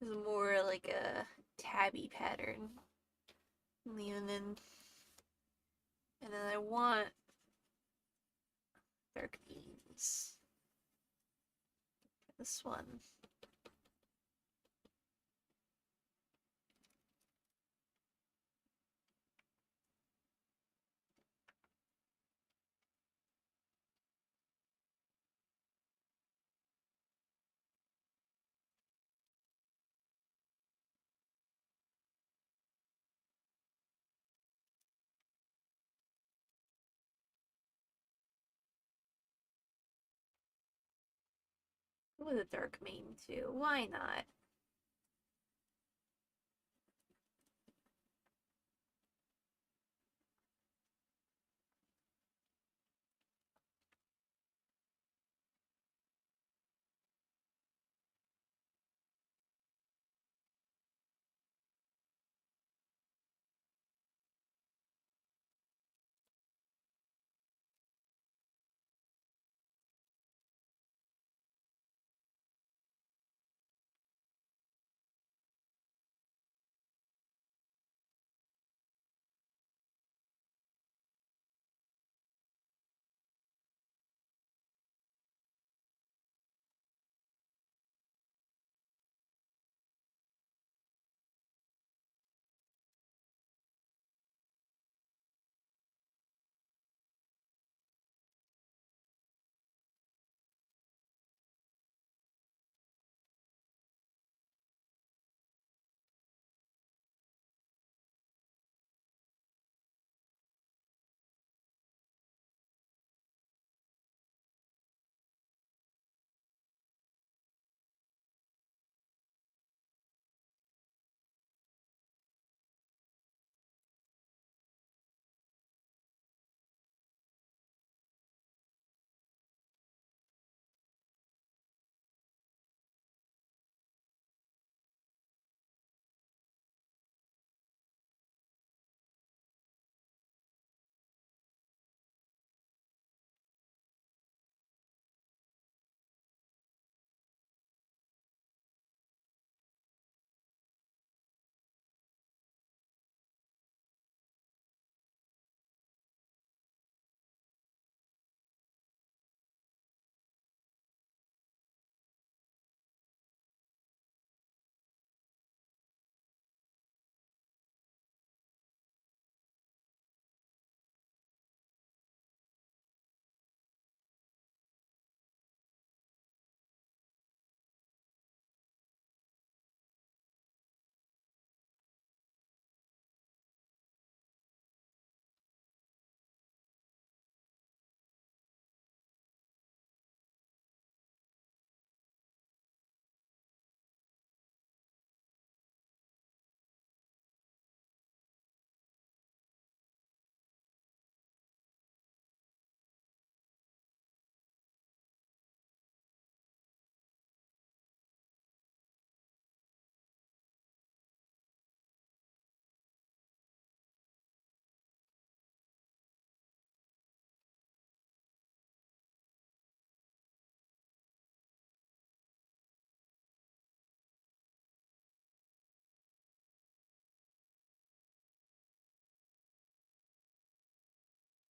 This is more like a tabby pattern. Leonin. And then I want dark beans. This one. With a dark mane too. Why not?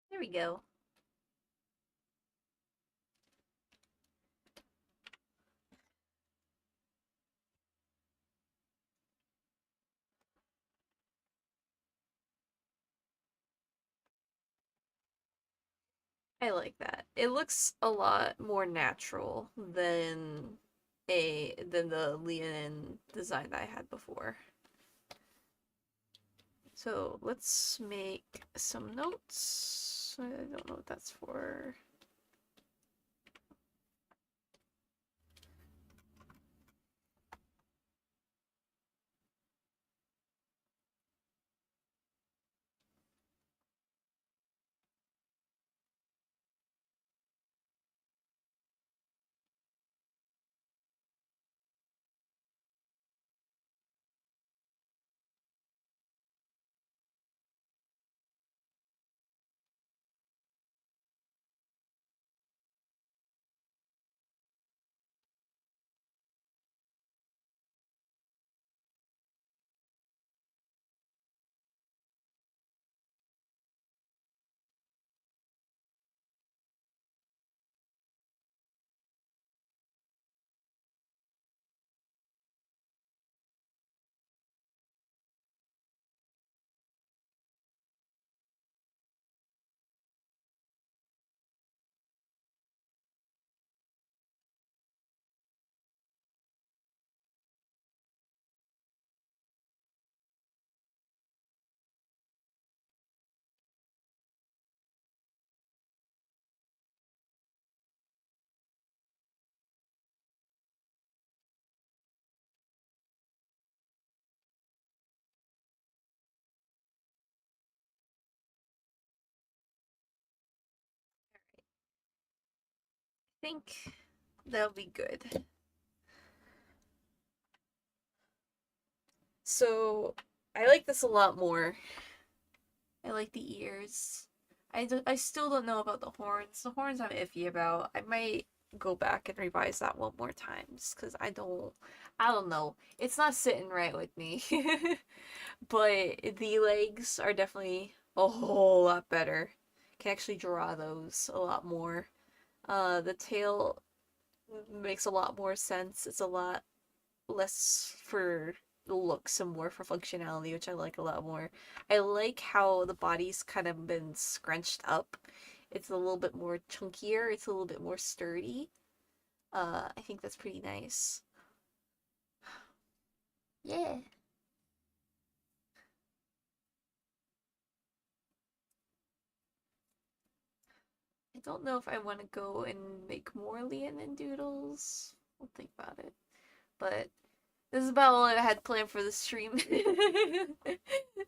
There we go. I like that. It looks a lot more natural than the Leonin design that I had before. So let's make some notes. I don't know what that's for. think that'll be good. So, I like this a lot more. I like the ears. I still don't know about the horns. The horns I'm iffy about. I might go back and revise that one more times because I don't know. It's not sitting right with me. But the legs are definitely a whole lot better. Can actually draw those a lot more. The tail makes a lot more sense. It's a lot less for looks and more for functionality, which I like a lot more. I like how the body's kind of been scrunched up. It's a little bit more chunkier, it's a little bit more sturdy. I think that's pretty nice. Yeah. I don't know if I want to go and make more Leonin doodles. We'll think about it. But this is about all I had planned for the stream.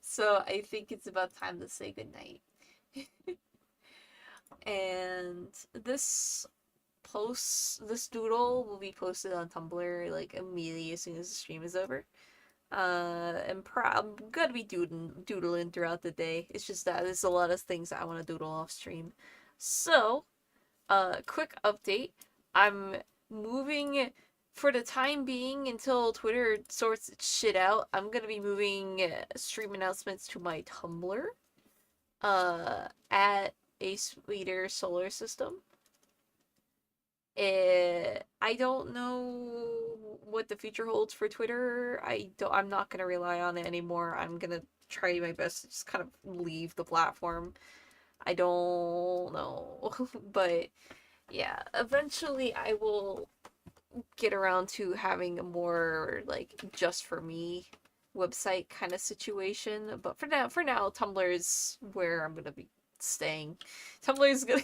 So I think it's about time to say goodnight. And this doodle will be posted on Tumblr like immediately as soon as the stream is over. I'm gonna be doodling throughout the day. It's just that there's a lot of things that I want to doodle off stream. So, quick update. I'm moving for the time being until Twitter sorts its shit out. I'm gonna be moving stream announcements to my Tumblr. At a sweeter solar system. I don't know what the future holds for Twitter. I'm not gonna rely on it anymore. I'm gonna try my best to just kind of leave the platform. I don't know. But yeah, eventually I will get around to having a more like just for me website kind of situation. But for now, Tumblr is where I'm gonna be staying. Tumblr is gonna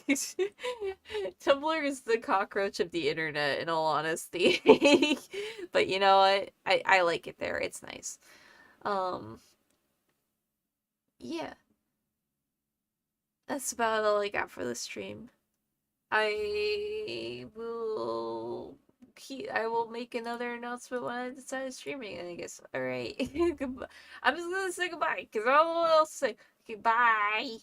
Tumblr is the cockroach of the internet, in all honesty. But you know what? I like it there. It's nice. Um, yeah, that's about all I got for the stream. I will I will make another announcement when I decide streaming, I guess. Alright. I'm just gonna say goodbye, because I don't know what else to say. Okay, bye.